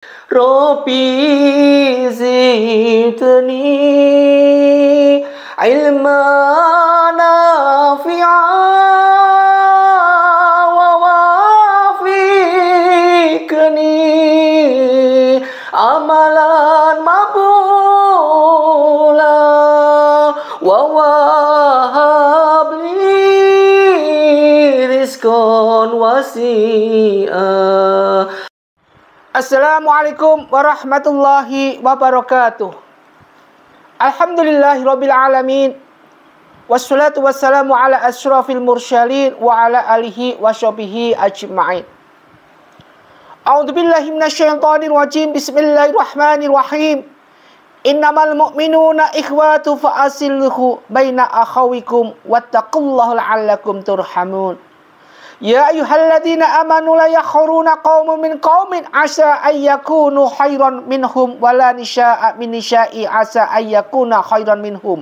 Rabbi zidni ilman nafi'an wa wafiqni amalan maqbula wa wahabli rizqan wasi'a. Assalamualaikum warahmatullahi wabarakatuh. Alhamdulillahirabbil alamin. Wassalatu wassalamu ala asyrafil mursalin wa ala alihi washabihi ajma'in. A'udzubillahi minasyaitonir rajim. Bismillahirrahmanirrahim. Innamal mu'minuna ikhwatu fa'asilhu baina akhawikum wattaqullaha la'allakum turhamun. Ya ayyuhalladzina amanu la yakhuruna qaumun min qaumin asa ayyakunu khairan minhum wala nisaa'a min nisaa'i asa ayyakuna khairan minhum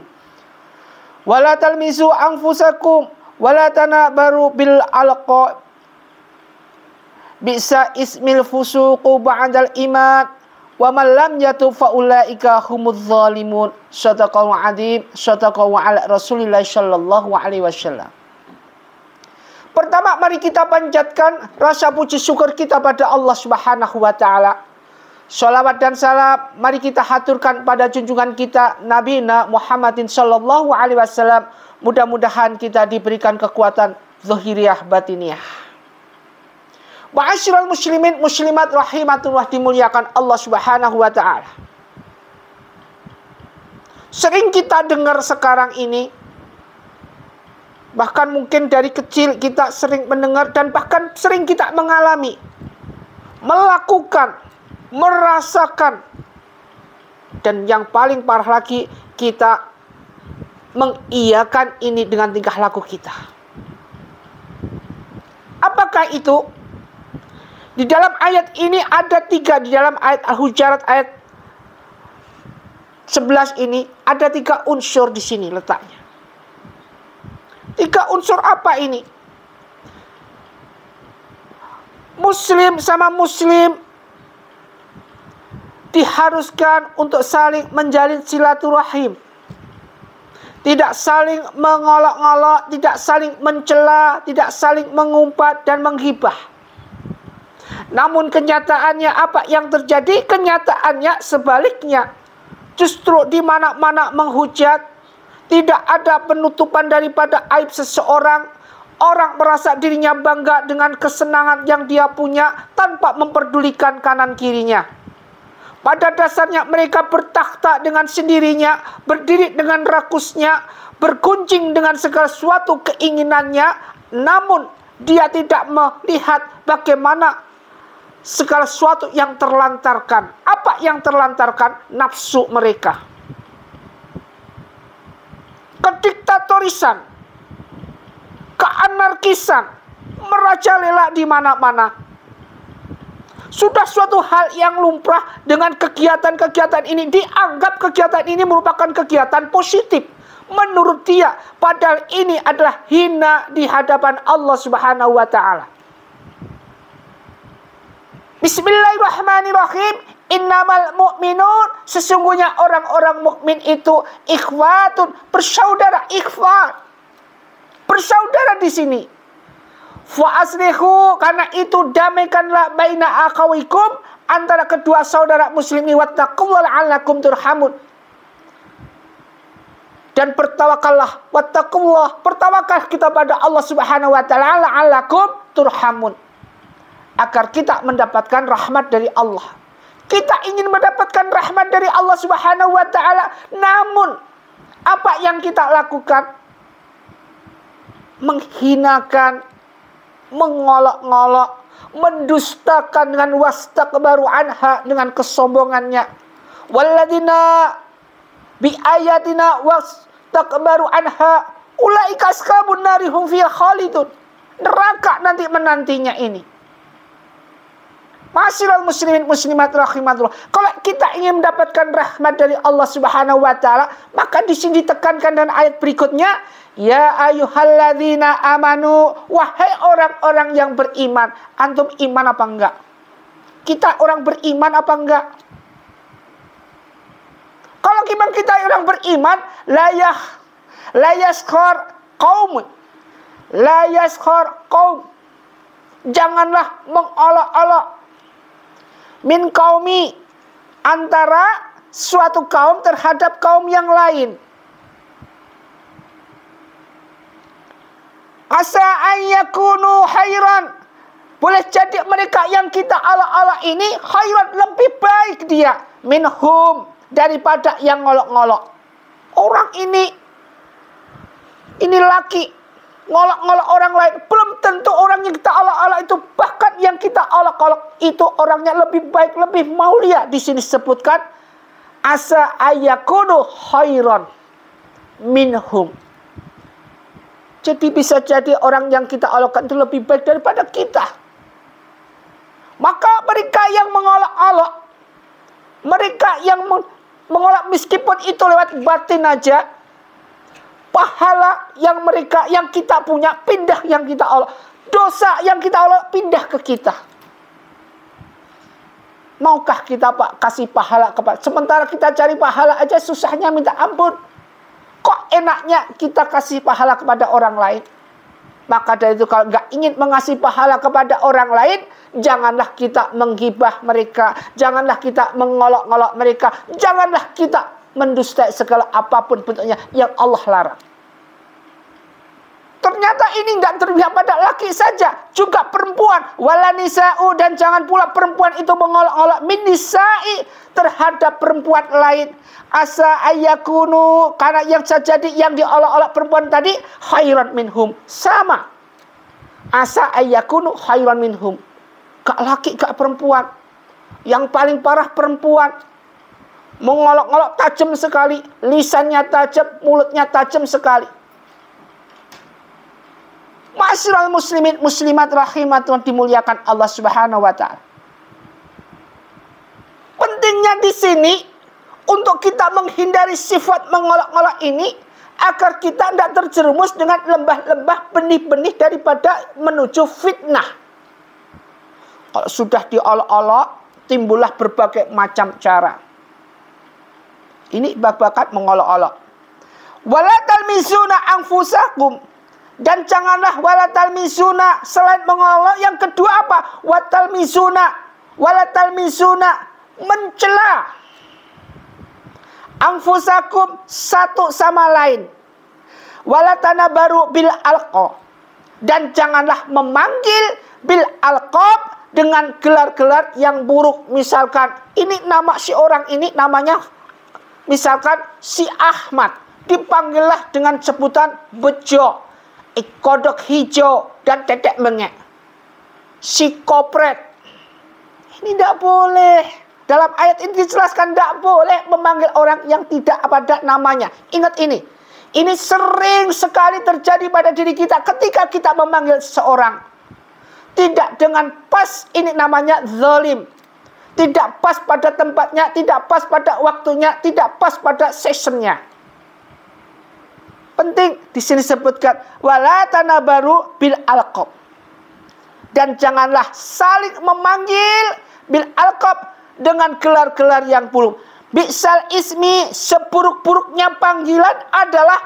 wala talmizu anfusakum wala tanabaru bil alqa bisa ismil fusuqu ba'dal iman wa man lam yatub fa ulaika humudz zalimun. Shadaqallahu adzim. Shadaqallahu ala Rasulillah sallallahu alaihi wasallam. Pertama, mari kita panjatkan rasa puji syukur kita pada Allah Subhanahu wa taala. Shalawat dan salam mari kita haturkan pada junjungan kita Nabi Muhammadin sallallahu alaihi wasallam. Mudah-mudahan kita diberikan kekuatan zahiriyah batiniyah. Ma'asyiral muslimin muslimat rahimatullah, dimuliakan Allah Subhanahu wa taala. Sering kita dengar sekarang ini, bahkan mungkin dari kecil kita sering mendengar dan bahkan sering kita mengalami, melakukan, merasakan, dan yang paling parah lagi kita mengiyakan ini dengan tingkah laku kita. Apakah itu? Di dalam ayat ini ada 3, di dalam ayat Al-Hujurat ayat 11 ini ada 3 unsur di sini letaknya. 3 unsur apa ini? Muslim sama muslim diharuskan untuk saling menjalin silaturahim. Tidak saling mengolok-olok, tidak saling mencela, tidak saling mengumpat dan menghibah. Namun kenyataannya apa yang terjadi? Kenyataannya sebaliknya. Justru di mana-mana menghujat, tidak ada penutupan daripada aib seseorang. Orang merasa dirinya bangga dengan kesenangan yang dia punya tanpa memperdulikan kanan kirinya. Pada dasarnya mereka bertakhta dengan sendirinya, berdiri dengan rakusnya, berguncing dengan segala suatu keinginannya. Namun dia tidak melihat bagaimana segala sesuatu yang terlantarkan. Apa yang terlantarkan? Nafsu mereka. Kediktatorisan, keanarkisan merajalela di mana-mana. Sudah suatu hal yang lumrah dengan kegiatan-kegiatan ini. Dianggap kegiatan ini merupakan kegiatan positif menurut dia, padahal ini adalah hina di hadapan Allah Subhanahu wa taala. Bismillahirrahmanirrahim. Innamal mu'minun, sesungguhnya orang-orang mukmin itu ikhwatun, bersaudara, ikhwat. Bersaudara di sini. Fa aslihu, karena itu damaikanlah baina akhawikum, antara kedua saudara muslimin, wattaqullaha la'allakum turhamun. Dan bertawakallah, wattaqullah, bertawakal kita pada Allah Subhanahu wa taala, la'allakum turhamun. Agar kita mendapatkan rahmat dari Allah. Kita ingin mendapatkan rahmat dari Allah Subhanahu wa taala, namun apa yang kita lakukan? Menghinakan, mengolok-ngolok, mendustakan dengan wastakbaru anha, dengan kesombongannya. Walladzina bi ayatina wastakbaru anha ulaika ashabun nari hum fiha khalidun. Neraka nanti menantinya ini. Ma'asyiral muslimin muslimat rahimatullah. Kalau kita ingin mendapatkan rahmat dari Allah Subhanahu wa taala, maka di sini ditekankan dan ayat berikutnya, ya ayyuhalladzina amanu, wahai orang-orang yang beriman. Antum iman apa enggak? kita orang beriman apa enggak? Kalau memang kita orang beriman, la yaskhar qaum. La yaskhar qaum. Janganlah mengolok-olok min qaumi, antara suatu kaum terhadap kaum yang lain. Asa ayyakunu khairan. Boleh jadi mereka yang kita olok-olok ini khairan, lebih baik dia minhum, daripada yang ngolok-ngolok. Orang ini laki ngolok-ngolok orang lain, belum tentu orang yang kita olok-olok itu, bahkan yang kita olok-olok itu orangnya lebih baik, lebih mulia. Di sini disebutkan asa ayyakunu khairan minhum. Jadi bisa jadi orang yang kita olokkan itu lebih baik daripada kita. Maka mereka yang mengolok-olok, mereka yang mengolok meskipun itu lewat batin aja, pahala yang mereka, yang kita punya, pindah yang kita olok. Dosa yang kita olok pindah ke kita. Maukah kita Pak kasih pahala kepada, sementara kita cari pahala aja susahnya minta ampun. Kok enaknya kita kasih pahala kepada orang lain? Maka dari itu kalau nggak ingin mengasih pahala kepada orang lain, janganlah kita menggibah mereka, janganlah kita mengolok-olok mereka, janganlah kita mendustai segala apapun bentuknya yang Allah larang. Ternyata ini nggak terlihat pada laki saja, juga perempuan. Wala nisa'u, dan jangan pula perempuan itu mengolok-olok min nisa'i, terhadap perempuan lain. Asa ayyakunu, karena yang jadi yang diolok-olok perempuan tadi khairan minhum, sama. Asa ayyakunu khairan minhum. Gak laki, gak perempuan. Yang paling parah perempuan. Mengolok-olok tajam sekali, lisannya tajam, mulutnya tajam sekali. Ma'asyiral muslimin muslimat rahimatullah, dimuliakan Allah Subhanahu wa taala. Pentingnya di sini untuk kita menghindari sifat mengolok-olok ini agar kita tidak terjerumus dengan lembah-lembah benih-benih daripada menuju fitnah. Kalau sudah diolok-olok, timbullah berbagai macam cara. Ini bakat mengolok-olok. Wala talmizuna anfusakum, dan janganlah wala talmizuna, selain mengolok yang kedua apa? Wala talmizuna mencela anfusakum, satu sama lain. Wala tanabaru bil alqab, dan janganlah memanggil bil alqab, dengan gelar-gelar yang buruk. Misalkan ini nama si orang ini namanya misalkan si Ahmad, dipanggillah dengan sebutan bejo, kodok hijau, dan tetek mengek. Si kopret. Ini tidak boleh. Dalam ayat ini dijelaskan tidak boleh memanggil orang yang tidak pada namanya. Ingat ini. Ini sering sekali terjadi pada diri kita ketika kita memanggil seseorang. Tidak dengan pas, ini namanya zalim. Tidak pas pada tempatnya, tidak pas pada waktunya, tidak pas pada sessionnya. Penting di sini sebutkan wala tanabaru bil alqab, dan janganlah saling memanggil bil alqab, dengan gelar-gelar yang buruk. Bi'sal ismi, seburuk-buruknya panggilan adalah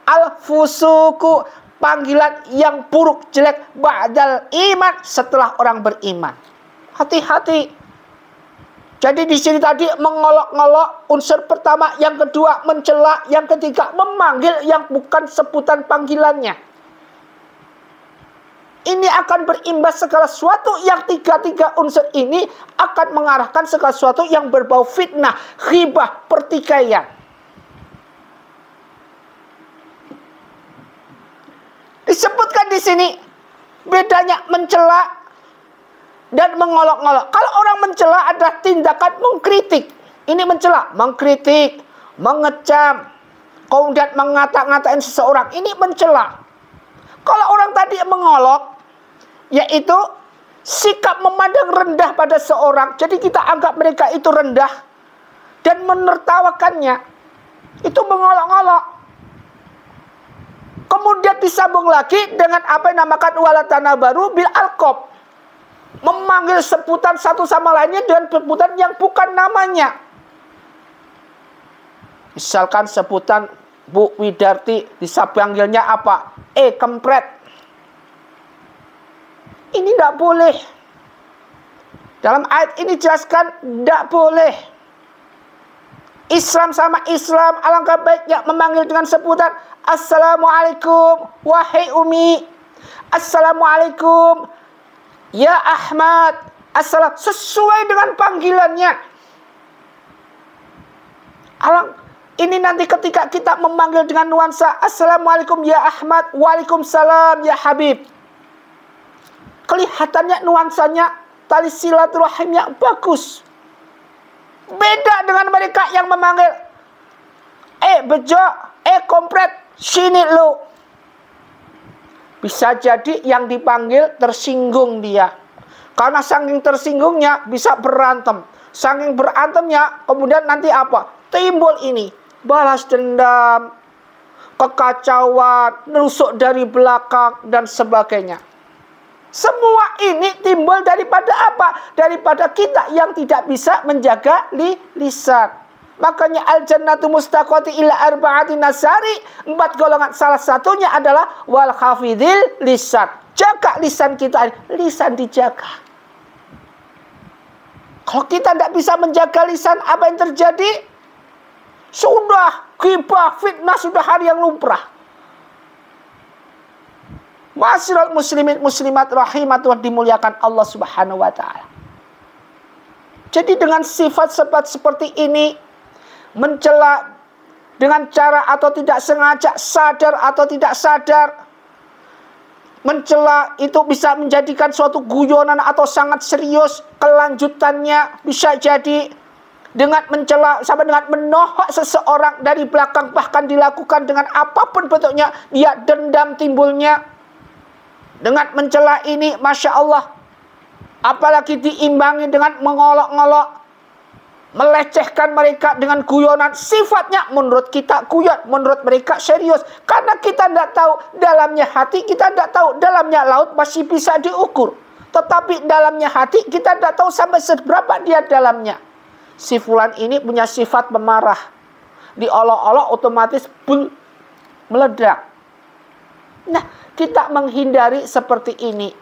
al-fusuku, panggilan yang buruk jelek, ba'dal iman, setelah orang beriman. Hati-hati. Jadi di sini tadi mengolok-ngolok unsur pertama, yang kedua mencela, yang ketiga memanggil yang bukan sebutan panggilannya. Ini akan berimbas segala sesuatu, yang tiga-tiga unsur ini akan mengarahkan segala sesuatu yang berbau fitnah, ghibah, pertikaian. Disebutkan di sini bedanya mencela dan mengolok-ngolok. Kalau orang mencela adalah tindakan mengkritik. Ini mencela, mengkritik, mengecam, kemudian mengata-ngatain seseorang. Ini mencela. Kalau orang tadi mengolok, yaitu sikap memandang rendah pada seorang. Jadi kita anggap mereka itu rendah dan menertawakannya. Itu mengolok-ngolok. Kemudian disambung lagi dengan apa yang dinamakan wala tanabaru bil alqab. memanggil sebutan satu sama lainnya dengan sebutan yang bukan namanya. Misalkan sebutan Bu Widarti, bisa panggilnya apa? Kempret. Ini tidak boleh. Dalam ayat ini jelaskan tidak boleh. Islam sama Islam, alangkah baiknya memanggil dengan sebutan Assalamualaikum wahai Umi, Assalamualaikum ya Ahmad, Assalam, sesuai dengan panggilannya. Ini nanti ketika kita memanggil dengan nuansa Assalamualaikum ya Ahmad, Waalaikumsalam ya Habib, kelihatannya nuansanya tali silaturahimnya bagus. Beda dengan mereka yang memanggil bejo, kompret, sini lu. Bisa jadi yang dipanggil tersinggung dia. Karena saking tersinggungnya bisa berantem. Saking berantemnya kemudian nanti apa? Timbul ini, balas dendam, kekacauan, nusuk dari belakang dan sebagainya. Semua ini timbul daripada apa? Daripada kita yang tidak bisa menjaga lisan. Makanya al-jannatu mustaqati ila arba'ati nasari. 4 golongan, salah satunya adalah wal hafidhil lisan. Jaga lisan kita, lisan dijaga. Kalau kita tidak bisa menjaga lisan, apa yang terjadi? Sudah ghibah, fitnah, sudah hari yang lumrah. Ma'asyiral muslimin muslimat rahimatullah, dimuliakan Allah Subhanahu wa taala. Jadi dengan sifat-sifat seperti ini, mencela dengan cara atau tidak sengaja, sadar atau tidak sadar, mencela itu bisa menjadikan suatu guyonan atau sangat serius. Kelanjutannya bisa jadi dengan mencela sampai dengan menohok seseorang dari belakang, bahkan dilakukan dengan apapun bentuknya, dia dendam timbulnya. Dengan mencela ini, Masya Allah, apalagi diimbangi dengan mengolok-ngolok, melecehkan mereka dengan guyonan. Sifatnya menurut kita guyon, menurut mereka serius. Karena kita tidak tahu dalamnya hati, kita tidak tahu dalamnya laut masih bisa diukur. Tetapi dalamnya hati kita tidak tahu sampai seberapa dia dalamnya. Si fulan ini punya sifat pemarah. Diolok-olok otomatis meledak. Nah, kita menghindari seperti ini.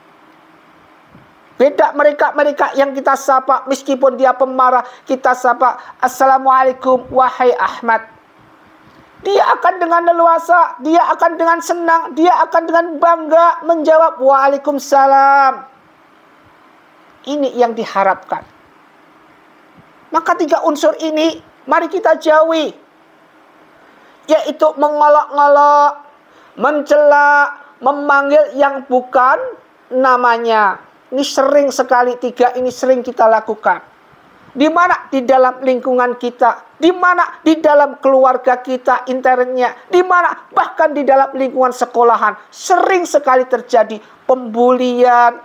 Beda mereka yang kita sapa, meskipun dia pemarah, kita sapa Assalamualaikum wahai Ahmad. Dia akan dengan leluasa, dia akan dengan senang, dia akan dengan bangga menjawab Waalaikumsalam. Ini yang diharapkan. Maka 3 unsur ini mari kita jauhi, yaitu mengolok-ngolok, mencela, memanggil yang bukan namanya. Ini sering sekali, 3 ini sering kita lakukan. Di mana? Di dalam lingkungan kita. Di mana? Di dalam keluarga kita, internnya. Di mana? Bahkan di dalam lingkungan sekolahan. Sering sekali terjadi pembulian.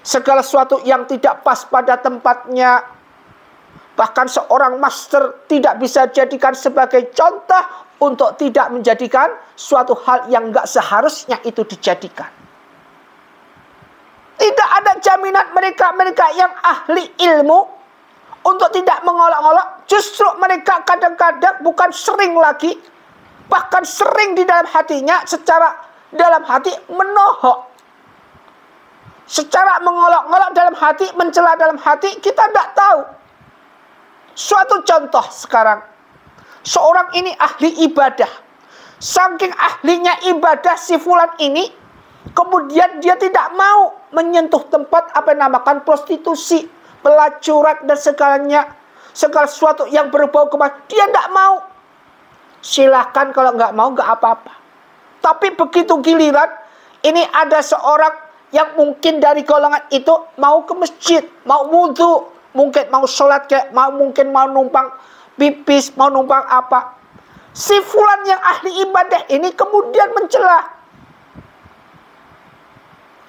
Segala sesuatu yang tidak pas pada tempatnya. Bahkan seorang master tidak bisa jadikan sebagai contoh untuk tidak menjadikan suatu hal yang nggak seharusnya itu dijadikan. Tidak ada jaminan mereka yang ahli ilmu untuk tidak mengolok-olok. Justru mereka kadang-kadang bukan sering lagi, bahkan sering di dalam hatinya, secara dalam hati menohok. Secara mengolok-olok dalam hati, mencela dalam hati, kita tidak tahu. Suatu contoh sekarang, seorang ini ahli ibadah. Saking ahlinya ibadah si fulan ini, kemudian dia tidak mau menyentuh tempat apa yang namakan prostitusi, pelacuran dan segalanya, segala sesuatu yang berbau kemasan. Dia tidak mau. Silahkan kalau nggak mau, nggak apa-apa. Tapi begitu giliran, ini ada seorang yang mungkin dari golongan itu mau ke masjid, mau wudhu, mungkin mau sholat, mungkin mau numpang pipis, mau numpang apa. Si fulan yang ahli ibadah ini kemudian mencela.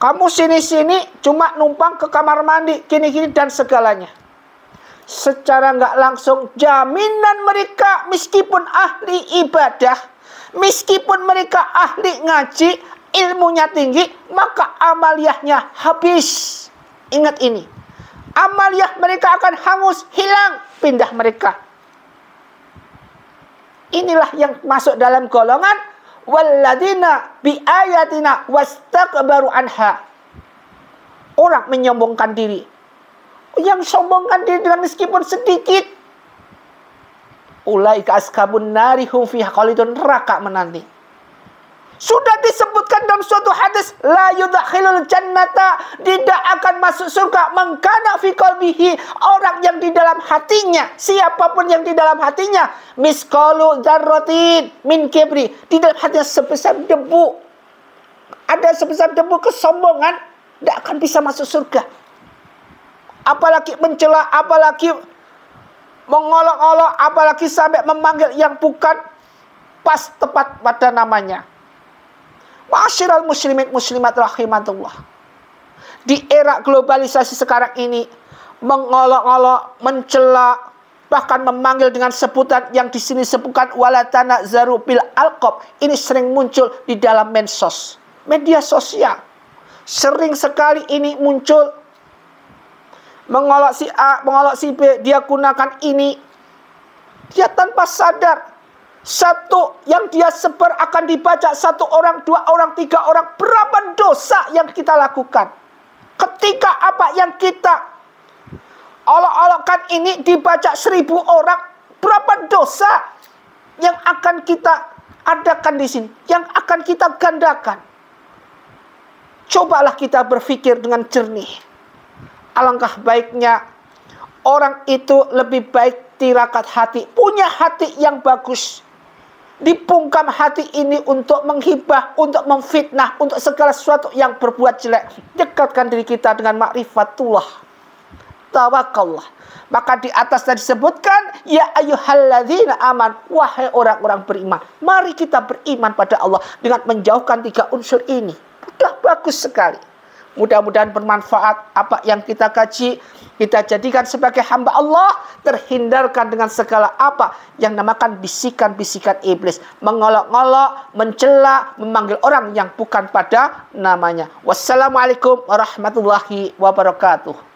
Kamu sini-sini cuma numpang ke kamar mandi, gini-gini dan segalanya. Secara nggak langsung jaminan mereka meskipun ahli ibadah, meskipun mereka ahli ngaji, ilmunya tinggi, maka amaliyahnya habis. Ingat ini. Amaliyah mereka akan hangus, hilang, pindah mereka. Inilah yang masuk dalam golongan walladzina biayatina wastakbaru anha. Orang menyombongkan diri. Yang sombongkan diri dengan meskipun sedikit. Ulaika ashabun nari hum fiha khalidun, neraka menanti. Sudah disebutkan dalam suatu hadis, la yudkhilul jannata, tidak akan masuk surga mengkana fi qalbihi, orang yang di dalam hatinya, siapapun yang di dalam hatinya, misqalu dzarratin min kibri, di dalam hatinya sebesar debu, ada sebesar debu kesombongan, tidak akan bisa masuk surga. Apalagi mencela, apalagi mengolok-olok, apalagi sampai memanggil yang bukan pas tepat pada namanya. Ma'asyiral muslimin muslimat rahimatullah. Di era globalisasi sekarang ini, mengolok-olok, mencela, bahkan memanggil dengan sebutan yang di sini sebutkan walatana zarubil alqab, ini sering muncul di dalam medsos, media sosial. Sering sekali ini muncul. Mengolok si A, mengolok si B, dia gunakan ini. Dia tanpa sadar. Satu yang dia sebar akan dibaca 1 orang, 2 orang, 3 orang. Berapa dosa yang kita lakukan? Ketika apa yang kita olok-olokkan ini dibaca 1000 orang, berapa dosa yang akan kita adakan di sini, yang akan kita gandakan? Cobalah kita berpikir dengan jernih. Alangkah baiknya orang itu lebih baik tirakat hati, punya hati yang bagus. Dipungkam hati ini untuk menghibah, untuk memfitnah, untuk segala sesuatu yang berbuat jelek. Dekatkan diri kita dengan ma'rifatullah, tawakallah. Maka di atas tadi disebutkan, ya ayyuhalladzina aman, wahai orang-orang beriman. Mari kita beriman pada Allah dengan menjauhkan 3 unsur ini. Sudah bagus sekali. Mudah-mudahan bermanfaat apa yang kita kaji, kita jadikan sebagai hamba Allah, terhindarkan dengan segala apa yang namakan bisikan-bisikan iblis, mengolok-olok, mencela, memanggil orang yang bukan pada namanya. Wassalamualaikum warahmatullahi wabarakatuh.